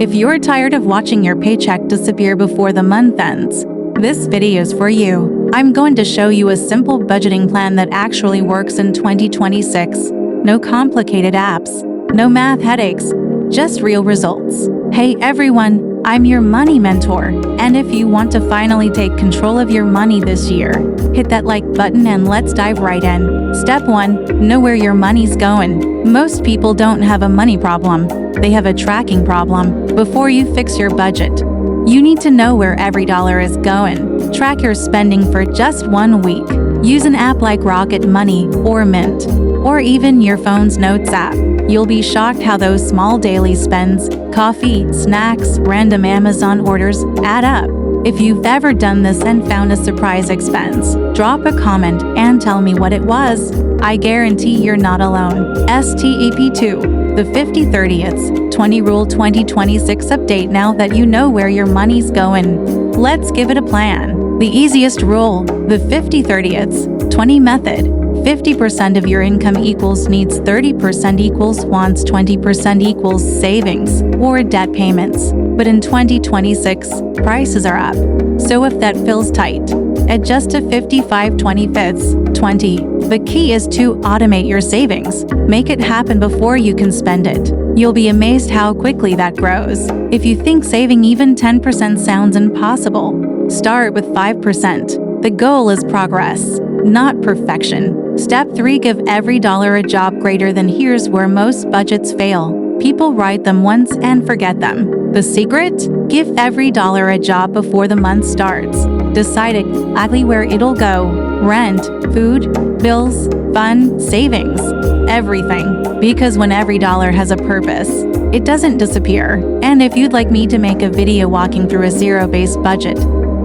If you're tired of watching your paycheck disappear before the month ends, this video is for you. I'm going to show you a simple budgeting plan that actually works in 2026. No complicated apps, no math headaches, just real results. Hey everyone, I'm your money mentor, and if you want to finally take control of your money this year, hit that like button and let's dive right in. Step 1. Know where your money's going. Most people don't have a money problem, they have a tracking problem. Before you fix your budget, you need to know where every dollar is going. Track your spending for just 1 week. Use an app like Rocket Money or Mint, or even your phone's Notes app. You'll be shocked how those small daily spends, coffee, snacks, random Amazon orders, add up. If you've ever done this and found a surprise expense, drop a comment and tell me what it was. I guarantee you're not alone. Step 2. The 50/30/20 Rule 2026 update. Now that you know where your money's going, let's give it a plan. The easiest rule, the 50/30/20 method. 50% of your income equals needs, 30% equals wants, 20% equals savings or debt payments. But in 2026, prices are up. So if that feels tight, adjust to 55/25/20. The key is to automate your savings. Make it happen before you can spend it. You'll be amazed how quickly that grows. If you think saving even 10% sounds impossible, start with 5%. The goal is progress, not perfection. Step 3. Give every dollar a job. Greater than. Here's where most budgets fail. People write them once and forget them. The secret? Give every dollar a job before the month starts. Decide exactly where it'll go. Rent, food, bills, fun, savings, everything. Because when every dollar has a purpose, it doesn't disappear. And if you'd like me to make a video walking through a zero-based budget,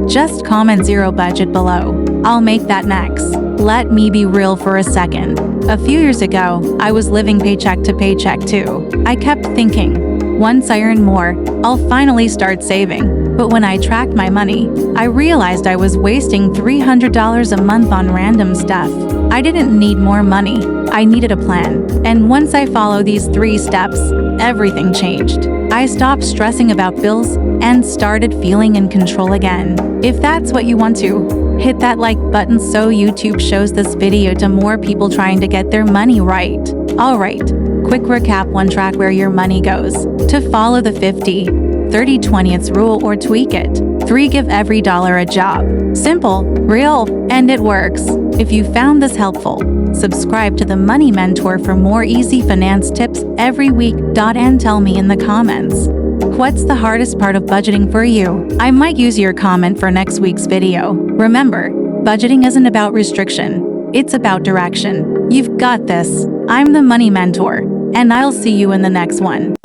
just comment zero budget below. I'll make that next. Let me be real for a second. A few years ago, I was living paycheck to paycheck too. I kept thinking, once I earn more, I'll finally start saving. But when I tracked my money, I realized I was wasting $300 a month on random stuff. I didn't need more money, I needed a plan. And once I followed these 3 steps, everything changed. I stopped stressing about bills and started feeling in control again. If that's what you want to, hit that like button so YouTube shows this video to more people trying to get their money right. Alright, quick recap. 1. Track where your money goes. To follow the 50/30/20 rule or tweak it. 3. Give every dollar a job. Simple, real, and it works. If you found this helpful, subscribe to the Money Mentor for more easy finance tips every week. And tell me in the comments, what's the hardest part of budgeting for you? I might use your comment for next week's video. Remember, budgeting isn't about restriction, it's about direction. You've got this. I'm the Money Mentor, and I'll see you in the next one.